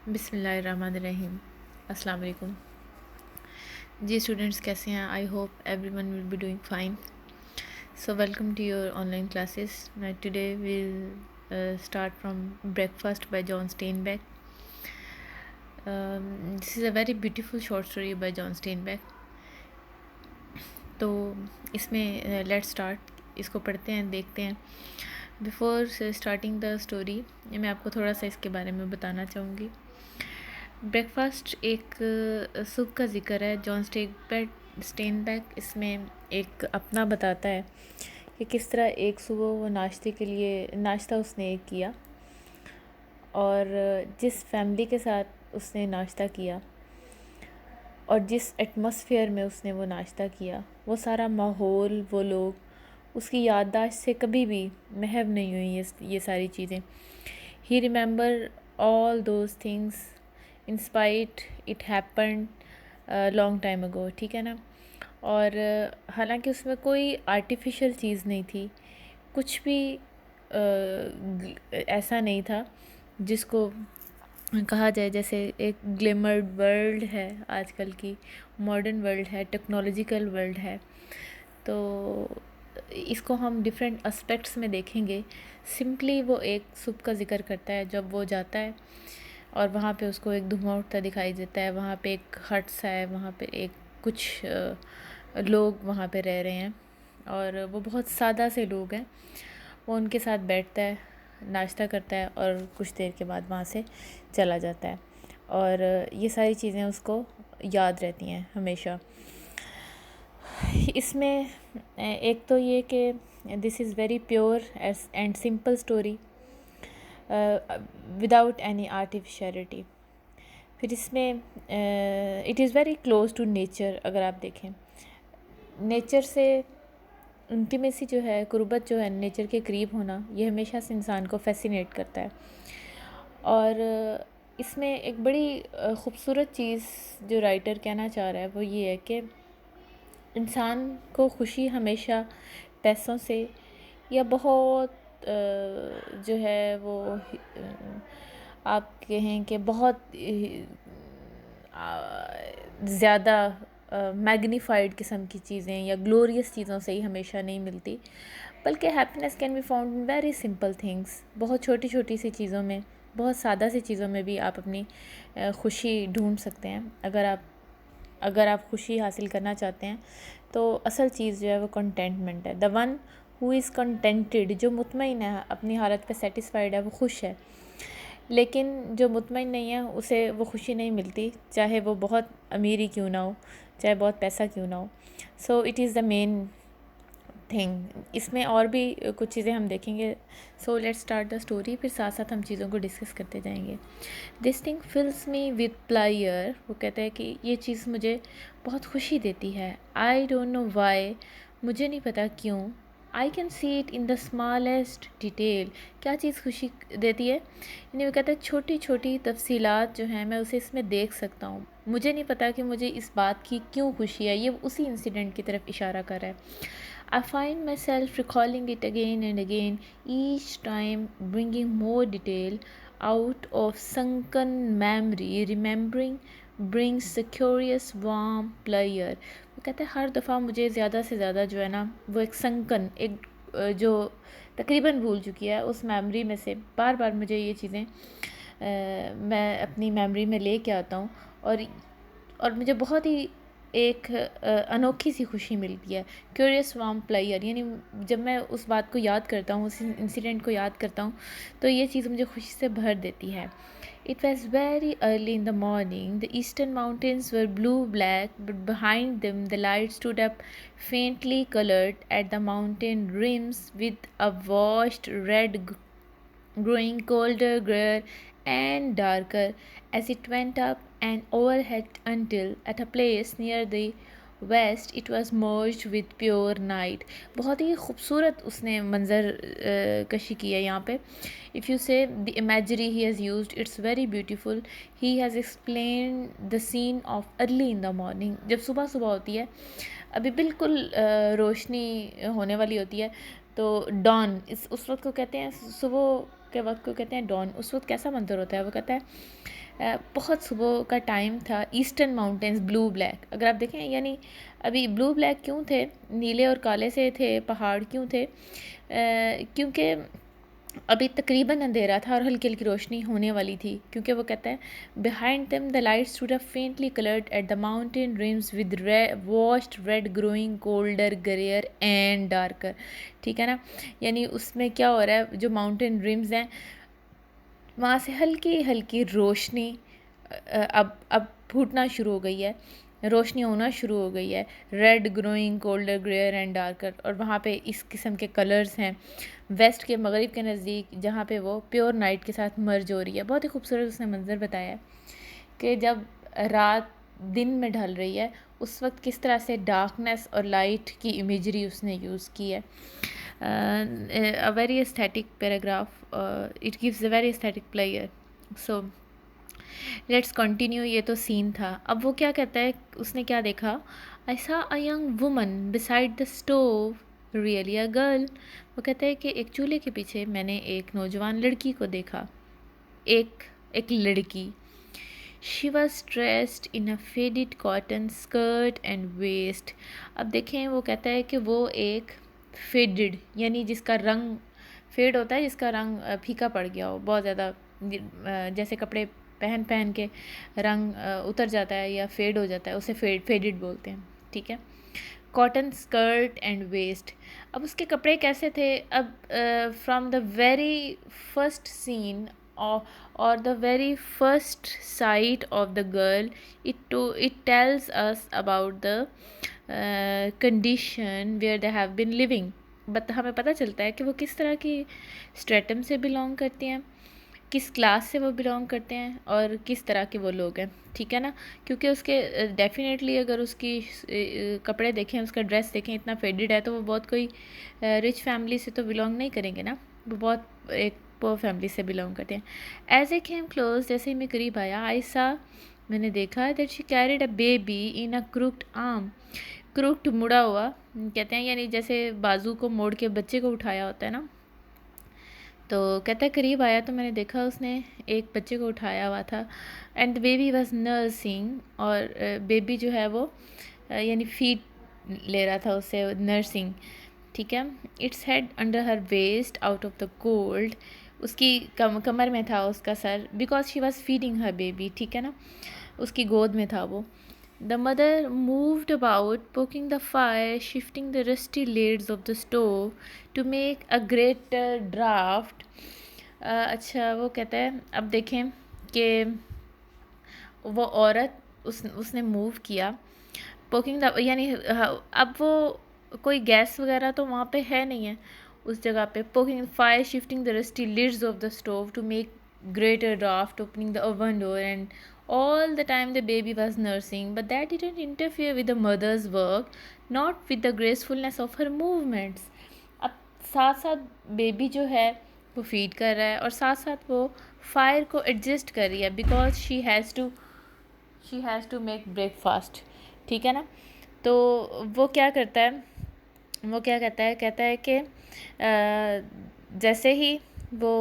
बिस्मिल्लाहिर्रहमानिर्रहीम। अस्सलाम वालेकुम जी स्टूडेंट्स, कैसे हैं? I hope everyone will be doing fine. So welcome to your online classes. Today will start from breakfast by John Steinbeck. This is a very beautiful short story by John Steinbeck. तो इसमें let's start, इसको पढ़ते हैं, देखते हैं। Before starting the story मैं आपको थोड़ा सा इसके बारे में बताना चाहूँगी। ब्रेकफास्ट एक सूप का ज़िक्र है। जॉन स्टेनबेक इसमें एक अपना बताता है कि किस तरह एक सुबह वो नाश्ते के लिए नाश्ता उसने एक किया, और जिस फैमिली के साथ उसने नाश्ता किया और जिस एटमॉस्फेयर में उसने वो नाश्ता किया, वो सारा माहौल, वो लोग, उसकी याददाश्त से कभी भी महव नहीं हुई ये सारी चीज़ें। He remember all those things in spite it happened long time ago, ठीक है ना। और हालांकि उसमें कोई आर्टिफिशियल चीज़ नहीं थी, कुछ भी ऐसा नहीं था जिसको कहा जाए, जैसे एक ग्लिमर्ड वर्ल्ड है आजकल की, मॉडर्न वर्ल्ड है, टेक्नोलॉजिकल वर्ल्ड है। तो इसको हम डिफरेंट एस्पेक्ट्स में देखेंगे। सिंपली वो एक सूप का जिक्र करता है। जब वो जाता है और वहाँ पे उसको एक धुआं उठता दिखाई देता है, वहाँ पे एक हट सा है, वहाँ पे एक कुछ लोग वहाँ पे रह रहे हैं और वो बहुत सादा से लोग हैं। वो उनके साथ बैठता है, नाश्ता करता है और कुछ देर के बाद वहाँ से चला जाता है। और ये सारी चीज़ें उसको याद रहती हैं हमेशा। इसमें एक तो ये कि this is very pure and simple story without any artificiality. फिर इसमें it is very close to nature. अगर आप देखें, नेचर से इंटीमेसी जो है, कुर्बत जो है, नेचर के करीब होना, ये हमेशा से इंसान को फैसिनेट करता है। और इसमें एक बड़ी ख़ूबसूरत चीज़ जो राइटर कहना चाह रहा है वो ये है कि इंसान को खुशी हमेशा पैसों से या बहुत जो है वो आप कहें कि बहुत ज़्यादा मैग्नीफाइड किस्म की चीज़ें या ग्लोरियस चीज़ों से ही हमेशा नहीं मिलती, बल्कि happiness can be found in very simple things. बहुत छोटी छोटी सी चीज़ों में, बहुत सादा सी चीज़ों में भी आप अपनी खुशी ढूंढ सकते हैं। अगर आप खुशी हासिल करना चाहते हैं तो असल चीज़ जो है वो कंटेंटमेंट है। The one who is contented, जो मुतमईन है, अपनी हालत पे सेटिस्फाइड है, वो खुश है। लेकिन जो मुतमईन नहीं है उसे वो खुशी नहीं मिलती, चाहे वो बहुत अमीर ही क्यों ना हो, चाहे बहुत पैसा क्यों ना हो। So it is the main thing. इसमें और भी कुछ चीज़ें हम देखेंगे। So let's start the story, फिर साथ साथ हम चीज़ों को डिस्कस करते जाएंगे। This thing fills me with pleasure. वो कहते हैं कि ये चीज़ मुझे बहुत खुशी देती है। आई डोंट नो वाई, मुझे नहीं पता क्यों। I can see it in the smallest detail. क्या चीज़ खुशी देती है? यानी वो कहता है छोटी छोटी तफसीलात जो हैं मैं उसे इसमें देख सकता हूँ। मुझे नहीं पता कि मुझे इस बात की क्यों खुशी है। ये उसी इंसिडेंट की तरफ इशारा कर रहा है। I find myself recalling it again and again, each time bringing more detail out of sunken memory. Remembering brings the curious warm pleasure. वो कहते हैं हर दफ़ा मुझे ज़्यादा से ज़्यादा जो है ना, वो एक संकन, एक जो तकरीबन भूल चुकी है उस मेमोरी में से बार बार मुझे ये चीज़ें मैं अपनी मेमोरी में ले कर आता हूँ। और मुझे बहुत ही एक अनोखी सी खुशी मिलती है। क्यूरियस वार्म प्लेयर, यानी जब मैं उस बात को याद करता हूँ, उस इंसिडेंट को याद करता हूँ, तो ये चीज़ मुझे खुशी से भर देती है। It was very early in the morning. The eastern mountains were blue-black, but behind them the light stood up faintly colored at the mountain rims with a washed red growing colder, grayer, and darker as it went up and overhead until, at a place near the west, it was merged with pure night. बहुत ही खूबसूरत उसने मंज़र कशी की है यहाँ पे. If you say the imagery he has used, it's very beautiful. He has explained the scene of early in the morning. जब सुबह सुबह होती है, अभी बिल्कुल रोशनी होने वाली होती है, तो डॉन उस वक्त को कहते हैं सुबह के वक्त को कहते हैं डॉन। उस वक्त कैसा मंजर होता है? वो कहता है बहुत सुबह का टाइम था, ईस्टर्न माउंटेन्स ब्लू ब्लैक। अगर आप देखें, यानी अभी ब्लू ब्लैक क्यों थे, नीले और काले से थे पहाड़ क्यों थे? क्योंकि अभी तकरीबन अंधेरा था और हल्की हल्की रोशनी होने वाली थी, क्योंकि वो कहता है behind them the lights stood up faintly coloured at the mountain RIMS with washed red growing colder ग्रेयर and darker. ठीक है ना, यानी उसमें क्या हो रहा है, जो माउंटेन रिम्स हैं वहाँ से हल्की हल्की रोशनी अब फूटना शुरू हो गई है, रोशनी होना शुरू हो गई है, red growing colder ग्रेयर and darker. और वहाँ पे इस किस्म के कलर्स हैं वेस्ट के मगरिब के नज़दीक, जहाँ पे वो प्योर नाइट के साथ मर्ज हो रही है। बहुत ही खूबसूरत उसने मंजर बताया है कि जब रात दिन में ढल रही है उस वक्त किस तरह से डार्कनेस और लाइट की इमेजरी उसने यूज़ की है। a very aesthetic paragraph, it gives a very aesthetic player. So let's continue. ये तो सीन था। अब वो क्या कहता है, उसने क्या देखा? आई सा a young woman beside the stove, really a girl. वो कहता है कि एक चूल्हे के पीछे मैंने एक नौजवान लड़की को देखा, एक एक लड़की। She was dressed in a faded cotton skirt and waist. अब देखें, वो कहता है कि वो एक फेडेड, यानी जिसका रंग फेड होता है, जिसका रंग फीका पड़ गया हो बहुत ज़्यादा, जैसे कपड़े पहन पहन के रंग उतर जाता है या फेड हो जाता है, उसे फेडेड बोलते हैं। ठीक है, कॉटन स्कर्ट एंड वेस्ट। अब उसके कपड़े कैसे थे? अब from the very first scene or the very first sight of the girl, it tells us about the condition where they have been living. But हमें पता चलता है कि वो किस तरह की स्ट्रेटम से बिलोंग करती हैं, किस क्लास से वो बिलोंग करते हैं और किस तरह के वो लोग हैं। ठीक है ना, क्योंकि उसके डेफिनेटली अगर उसकी कपड़े देखें, उसका ड्रेस देखें, इतना फेडेड है, तो वो बहुत कोई रिच फैमिली से तो बिलोंग नहीं करेंगे ना, वो बहुत एक पुअर फैमिली से बिलोंग करते हैं। एज ए केम क्लोज, जैसे ही मैं करीब आया, आई सा, मैंने देखा that she carried a baby in a crooked arm. Crooked मुड़ा हुआ कहते हैं, यानी जैसे बाजू को मोड़ के बच्चे को उठाया होता है ना। तो कहता है करीब आया तो मैंने देखा उसने एक बच्चे को उठाया हुआ था। And the baby was nursing, और बेबी जो है वो यानी फीड ले रहा था उससे, नर्सिंग। ठीक है, its head under her waist out of the cold, उसकी कमर में था उसका सर, because she was feeding her baby. ठीक है ना, उसकी गोद में था वो। The mother moved about, poking the fire, shifting the rusty lids of the stove to make a greater draft. अच्छा, वो कहता है, अब देखें कि वो औरत उसने मूव किया, पोकिंग द, यानी अब वो कोई गैस वगैरह तो वहाँ पे है नहीं है उस जगह पे। Poking fire, shifting the rusty lids of the stove to make greater draft, opening the oven door, and all the time the baby was nursing, but that didn't interfere with the mother's work, not with the gracefulness of her movements. अब साथ साथ baby जो है वो feed कर रहा है और साथ साथ वो फायर को एडजस्ट कर रही है, because she has to make breakfast. ठीक है ना, तो वो क्या करता है, वो क्या कहता है कि जैसे ही वो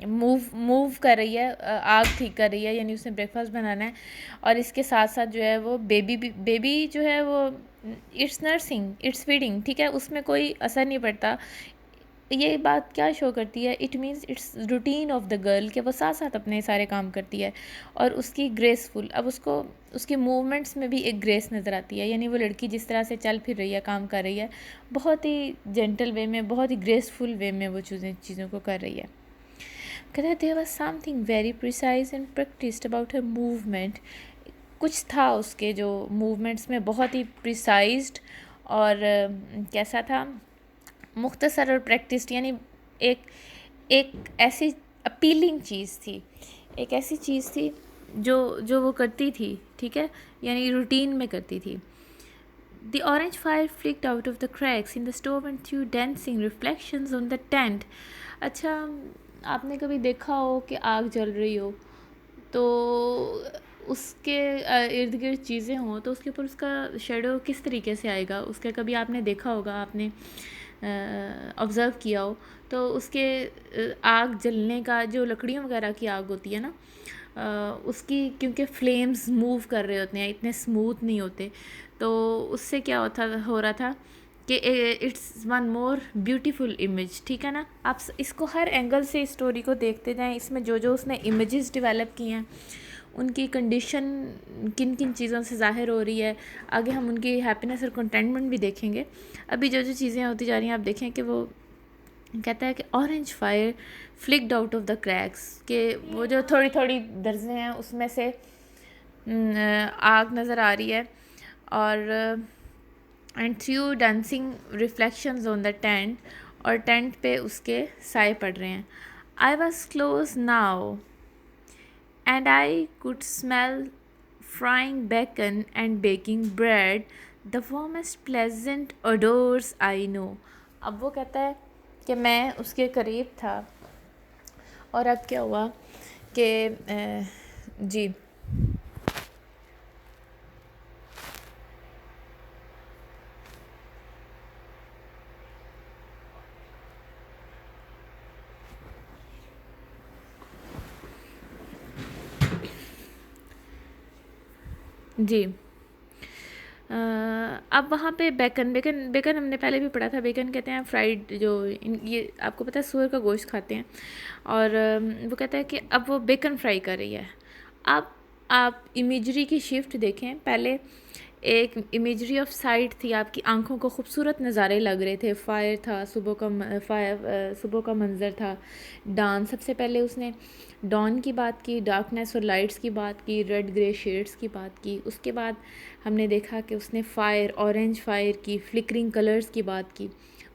मूव कर रही है, आग ठीक कर रही है, यानी उसने ब्रेकफास्ट बनाना है, और इसके साथ साथ जो है वो बेबी जो है वो इट्स नर्सिंग, इट्स फीडिंग। ठीक है, उसमें कोई असर नहीं पड़ता। ये बात क्या शो करती है? It means it's routine of the girl, कि वो साथ साथ अपने सारे काम करती है और उसकी ग्रेसफुल, अब उसको उसकी मूवमेंट्स में भी एक ग्रेस नज़र आती है, यानी वो लड़की जिस तरह से चल फिर रही है, काम कर रही है, बहुत ही जेंटल वे में, बहुत ही ग्रेसफुल वे में वो चीज़ों को कर रही है। कहता है there was something very precise and practised about her movement. कुछ था उसके जो मूवमेंट्स में बहुत ही प्रिसाइज्ड और कैसा था, मुख्तसर और प्रैक्टिस्ड, यानी एक एक ऐसी अपीलिंग चीज़ थी, एक ऐसी चीज़ थी जो वो करती थी। ठीक है, यानी रूटीन में करती थी। The orange fire flicked out of the cracks in the stove and threw dancing reflections on the tent. अच्छा, आपने कभी देखा हो कि आग जल रही हो तो उसके इर्द गिर्द चीज़ें हों तो उसके ऊपर उसका शेडो किस तरीके से आएगा, उसका कभी आपने देखा होगा, आपने ऑब्ज़र्व किया हो तो उसके आग जलने का, जो लकड़ियों वगैरह की आग होती है ना, उसकी क्योंकि फ्लेम्स मूव कर रहे होते हैं, इतने स्मूथ नहीं होते, तो उससे क्या हो रहा था कि it's one more beautiful image. ठीक है ना, आप इसको हर एंगल से इस स्टोरी को देखते जाएं, इसमें जो जो उसने इमेजेस डेवलप किए हैं, उनकी कंडीशन किन किन चीज़ों से ज़ाहिर हो रही है, आगे हम उनकी हैप्पीनेस और कंटेंटमेंट भी देखेंगे। अभी जो जो चीज़ें होती जा रही हैं आप देखें कि वो कहता है कि orange fire flicked out of the cracks, कि वो जो थोड़ी थोड़ी दर्जे हैं उसमें से आग नज़र आ रही है, और and through dancing reflections on the tent, और टेंट पे उसके साए पड़ रहे हैं। I was close now and I could smell frying bacon and baking bread, the warmest pleasant odors I know। अब वो कहता है कि मैं उसके करीब था, और अब क्या हुआ कि जी जी अब वहाँ पे बेकन बेकन बेकन हमने पहले भी पढ़ा था। बेकन कहते हैं फ्राइड, जो ये आपको पता है सूअर का गोश्त खाते हैं, और वो कहता है कि अब वो बेकन फ्राई कर रही है। अब आप इमेजरी की शिफ्ट देखें, पहले एक इमेजरी ऑफ साइट थी, आपकी आंखों को खूबसूरत नज़ारे लग रहे थे, फायर था, सुबह का मंज़र था, डांस, सबसे पहले उसने डॉन की बात की, डार्कनेस और लाइट्स की बात की, रेड ग्रे शेड्स की बात की। उसके बाद हमने देखा कि उसने फायर, ऑरेंज फायर की, फ्लिकरिंग कलर्स की बात की।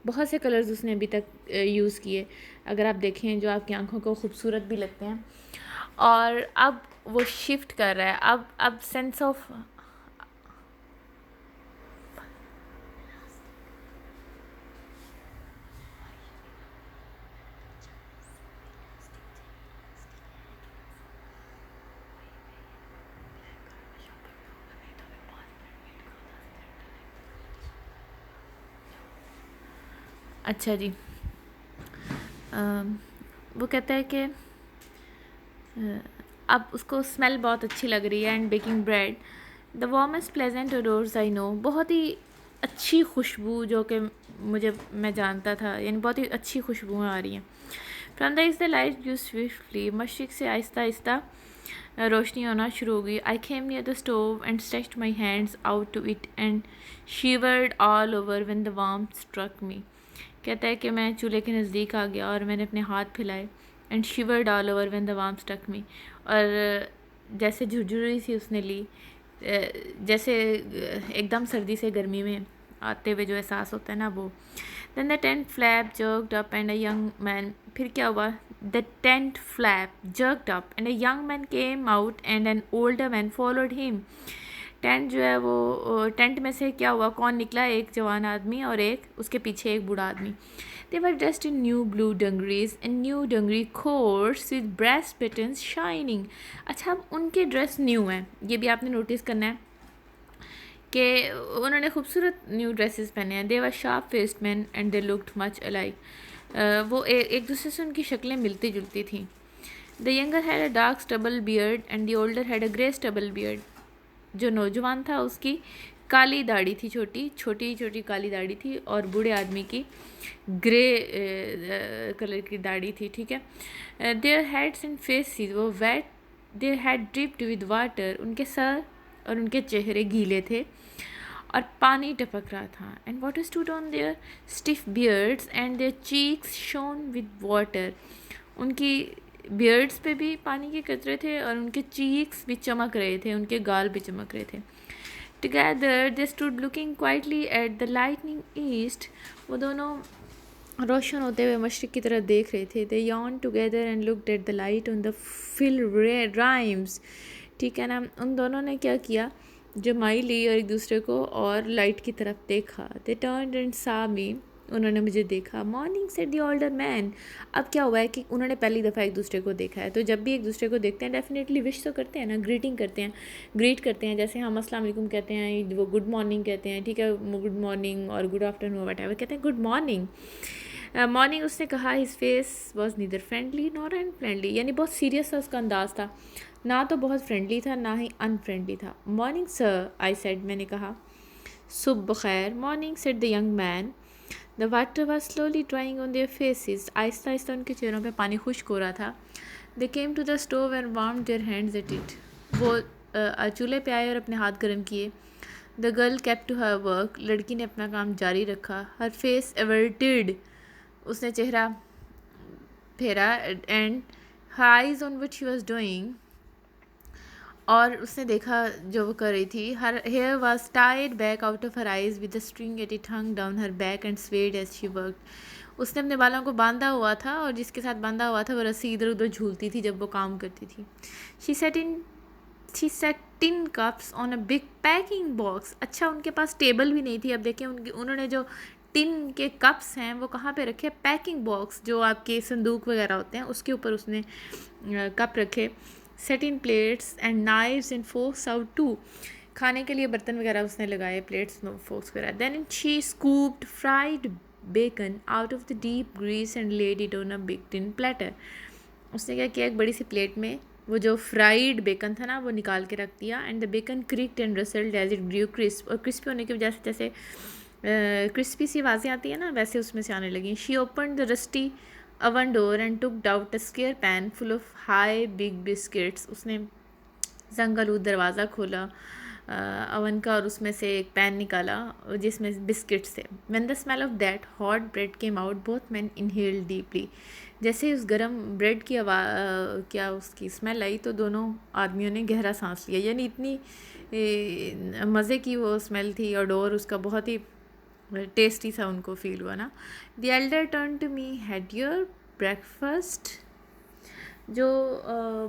बहुत से कलर्स उसने अभी तक यूज़ किए, अगर आप देखें, जो आपकी आंखों को खूबसूरत भी लगते हैं। और अब वो शिफ्ट कर रहा है, अब सेंस ऑफ अच्छा जी, वो कहता है कि अब उसको स्मेल बहुत अच्छी लग रही है, and baking bread the warmest pleasant ओडोर्स I know, बहुत ही अच्छी खुशबू, जो कि मैं जानता था, यानी बहुत ही अच्छी खुशबुएँ आ रही हैं। From the is the light view swiftly, मशरिक से आहिस्ता आहिस्ता रोशनी होना शुरू हो गई। I came near the stove and stretched my hands out to it and shivered all over when the warmth struck me. कहता है कि मैं चूल्हे के नज़दीक आ गया और मैंने अपने हाथ फैलाए, and shivered all over when the warmth struck me, और जैसे झुरझुरी सी उसने ली, जैसे एकदम सर्दी से गर्मी में आते हुए जो एहसास होता है ना, वो। Then the tent flap jerked up and a young man, फिर क्या हुआ, the tent flap jerked up and a young man came out and an older man followed him. Tent जो है वो, टेंट में से क्या हुआ, कौन निकला, एक जवान आदमी और एक उसके पीछे एक बूढ़ा आदमी। They were dressed in new blue dungarees and new dungaree coats with brass buttons shining। अच्छा, अब उनके ड्रेस न्यू हैं, ये भी आपने नोटिस करना है कि उन्होंने खूबसूरत न्यू ड्रेसेस पहने हैं। They were sharp faced men and they looked much alike, वो एक दूसरे से उनकी शक्लें मिलती जुलती थी। The younger had a dark stubble beard and the older had a grey stubble beard. जो नौजवान था उसकी काली दाढ़ी थी, छोटी छोटी काली दाढ़ी थी, और बूढ़े आदमी की ग्रे कलर की दाढ़ी थी। ठीक है। Their heads and faces were wet, their head dripped with water, उनके सर और उनके चेहरे गीले थे और पानी टपक रहा था। And water stood on their stiff beards and their cheeks shone with water, उनकी बियर्ड्स पे भी पानी के कतरे थे और उनके चीक्स भी चमक रहे थे, उनके गाल भी चमक रहे थे। Together they stood looking quietly at the lightning east, वो दोनों रोशन होते हुए मशरिक की तरफ देख रहे थे। दे यार्न together and looked at the light on the hill rims. ठीक है ना, उन दोनों ने क्या किया, जमाई ली और एक दूसरे को, और लाइट की तरफ देखा। दे टर्न्ड एंड सा मी, उन्होंने मुझे देखा। Morning said the older man. अब क्या हुआ है कि उन्होंने पहली दफ़ा एक दूसरे को देखा है, तो जब भी एक दूसरे को देखते हैं डेफिनेटली विश तो करते हैं ना, ग्रीटिंग करते हैं, ग्रीट करते हैं। जैसे हम अस्सलाम वालेकुम कहते हैं, वो गुड मॉर्निंग कहते हैं, ठीक है, गुड मॉर्निंग और गुड आफ्टरनून वट एवर कहते हैं, गुड मॉर्निंग। मॉर्निंग उसने कहा, his face was neither friendly nor unfriendly, यानी बहुत सीरियस सा उसका अंदाज़ था, ना तो बहुत फ्रेंडली था ना ही अनफ्रेंडली था। मॉर्निंग सर, आई सेड, मैंने कहा। सुबह खैर, morning said the young man. The water was slowly drawing on their faces, Aahista Aahista उनके चेहरों पे पानी खुश्क हो रहा था। They came to the stove and warm their hands at it. वो चूल्हे पे आए और अपने हाथ गर्म किए। The girl kept to her work, लड़की ने अपना काम जारी रखा। हर फेस एवर्टेड, उसने चेहरा फेरा, and her eyes on what she was doing, और उसने देखा जो वो कर रही थी। Her hair was tied back out of her eyes with the string at it hung down her back and swayed as she worked. उसने अपने बालों को बांधा हुआ था और जिसके साथ बांधा हुआ था वो रस्सी इधर उधर झूलती थी जब वो काम करती थी। She said tin cups on a big packing box. अच्छा, उनके पास टेबल भी नहीं थी। अब देखिए उन्होंने जो टिन के कप्स हैं वो कहाँ पे रखे? पैकिंग बॉक्स, जो आपके संदूक वगैरह होते हैं उसके ऊपर उसने कप रखे। Set in plates and knives and forks out to, खाने के लिए बर्तन वगैरह उसने लगाए, प्लेट्स फोर्क्स वगैरह। Then she scooped fried bacon out of the deep grease and laid it on a big tin platter. उसने क्या किया, एक बड़ी सी प्लेट में वो जो फ्राइड बेकन था ना वो निकाल के रख दिया। And the bacon cricked and rustled as it grew crisp, और क्रिस्पी होने की वजह से जैसे क्रिस्पी सी आवाज़ें आती है ना वैसे उसमें से आने लगी। She open the rusty oven door and took out a square pan full of high big biscuits. उसने जंगलूद दरवाज़ा खोला अवन का और उसमें से एक पैन निकाला जिसमें बिस्किट्स थे। When the smell of that hot bread came out, both men inhaled deeply. जैसे उस गरम ब्रेड की क्या उसकी स्मेल आई तो दोनों आदमियों ने गहरा सांस लिया। यानी इतनी मज़े की वो स्मेल थी और डोर उसका बहुत ही टेस्टी सा उनको फील हुआ ना। The elder turn to me, had your breakfast. जो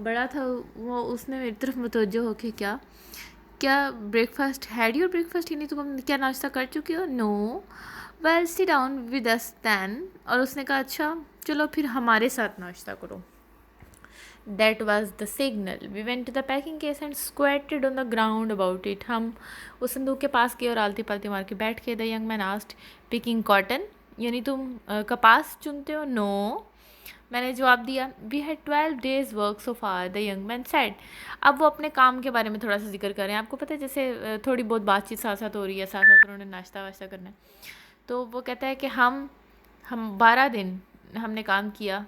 बड़ा था वो उसने मेरी तरफ मुतवज्जो होके क्या ब्रेकफास्ट, हैड योर ब्रेकफास्ट, यानी तुम क्या नाश्ता कर चुके हो? No. Well sit down with us then, और उसने कहा अच्छा चलो फिर हमारे साथ नाश्ता करो। That was the signal. We went to the packing case and squatted on the ground about it. हम उस संदूक के पास गए और आलती पालती मार के बैठ के। The young man asked, picking cotton, यानी तुम कपास चुनते हो? No. मैंने जवाब दिया। We had 12 days work so far, the young man said. अब वो अपने काम के बारे में थोड़ा सा जिक्र कर रहे हैं। आपको पता है जैसे थोड़ी बहुत बातचीत साथ साथ हो रही है, साथ साथ उन्होंने नाश्ता वाश्ता करना है, तो वो कहता है कि हम 12 दिन हमने काम किया।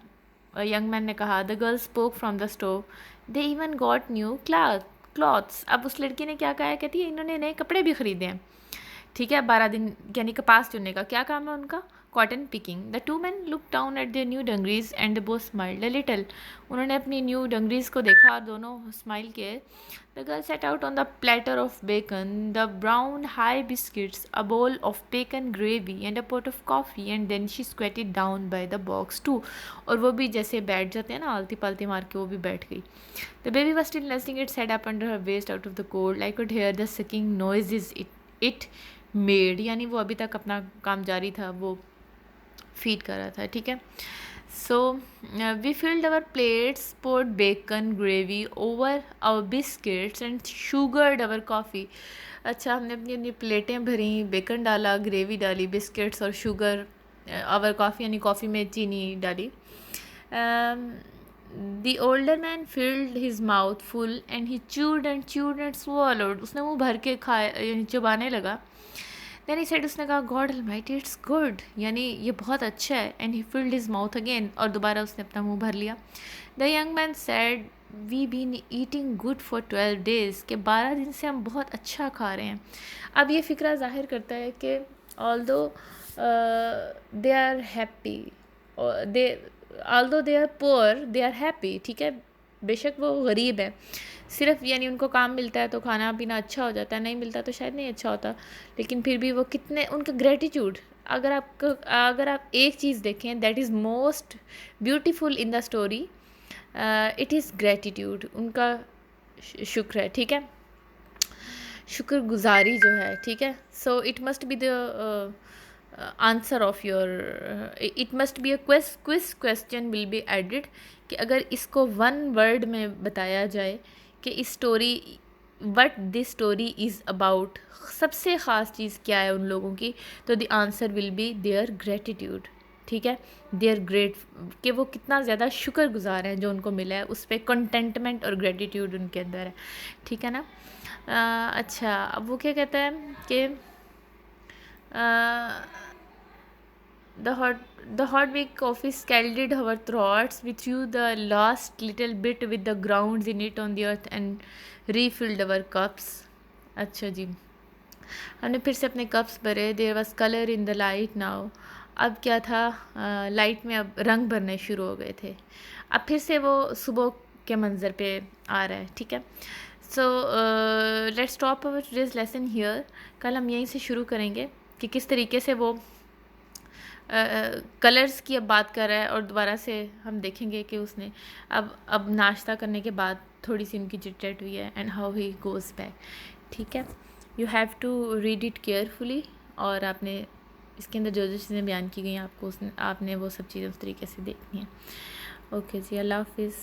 यंग मैन ने कहा। The girl spoke from the stove, they even got new clothes. अब उस लड़की ने क्या कहा है, कहती है इन्होंने नए कपड़े भी ख़रीदे हैं। ठीक है, 12 दिन यानी कपास चुनने का क्या काम है उनका? Cotton picking. The two men look down at their new dungarees and the both smiled a little. उन्होंने अपनी न्यू डंगरीज को देखा और दोनों स्माइल किए। The girl set out on the platter of bacon, the brown high biscuits, a bowl of bacon gravy and a pot of coffee, and then she squatted down by the box too. और वो भी जैसे बैठ जाते हैं ना आलती पालती मार के, वो भी बैठ गई। The baby was still nursing its head up under her waist out of the cold, I could hear the sucking noises it made, यानी वो अभी तक अपना काम जारी था, वो फीड कर रहा था। ठीक है, so we filled our plates, poured bacon gravy over our biscuits and sugared our coffee. अच्छा, हमने अपनी अपनी प्लेटें भरी, बेकन डाला, ग्रेवी डाली, बिस्किट्स और शुगर, आवर कॉफ़ी यानी कॉफ़ी में चीनी डाली। The older man field his mouth full and he chewed and swallowed। उसने मुँह भर के खाया यानी चबाने लगा। देन ही सेड, उसने कहा गॉड अलमाइटी इट्स गुड, यानी ये बहुत अच्छा है। And he filled his mouth again, और दोबारा उसने अपना मुंह भर लिया। The young man said, we been eating good for 12 days, के 12 दिन से हम बहुत अच्छा खा रहे हैं। अब ये फ़िक्रा ज़ाहिर करता है कि although they are happy, although they are poor they are happy. ठीक है, बेशक वो गरीब है, सिर्फ यानी उनको काम मिलता है तो खाना पीना अच्छा हो जाता है, नहीं मिलता तो शायद नहीं अच्छा होता, लेकिन फिर भी वो कितने, उनका ग्रेटिट्यूड, अगर आप एक चीज़ देखें that is most beautiful in the story, it is gratitude, उनका शुक्र है। ठीक है, शुक्रगुजारी जो है। ठीक है, so it must be the answer of your, it must be a quiz question will be added, कि अगर इसको वन वर्ड में बताया जाए कि इस story, what this story is about, सबसे ख़ास चीज़ क्या है उन लोगों की, तो the answer will be there gratitude. ठीक है, देयर ग्रेट, कि वो कितना ज़्यादा शुक्रगुजार हैं जो उनको मिला है, उस पर कंटेंटमेंट और ग्रेटिट्यूड उनके अंदर है। ठीक है ना। अच्छा, अब वो क्या कहता है कि the hot big coffee scalded our throats. We threw the last little bit with the grounds in it on the earth and refilled our cups. अच्छा जी, हमने फिर से अपने कप्स भरे। There was colour in the light now. अब क्या था, light में अब रंग भरने शुरू हो गए थे। अब फिर से वो सुबह के मंज़र पे आ रहा है। ठीक है, so let's stop our today's lesson here. कल हम यहीं से शुरू करेंगे कि किस तरीके से वो कलर्स की अब बात कर रहा है, और दोबारा से हम देखेंगे कि उसने अब नाश्ता करने के बाद थोड़ी सी उनकी चिट-चैट हुई है, and how he goes back. ठीक है, you have to read it carefully, और आपने इसके अंदर जो जो चीज़ें बयान की गई हैं आपको आपने वो सब चीज़ें उस तरीके से देखनी है। ओके जी, अल्लाह हाफिज़।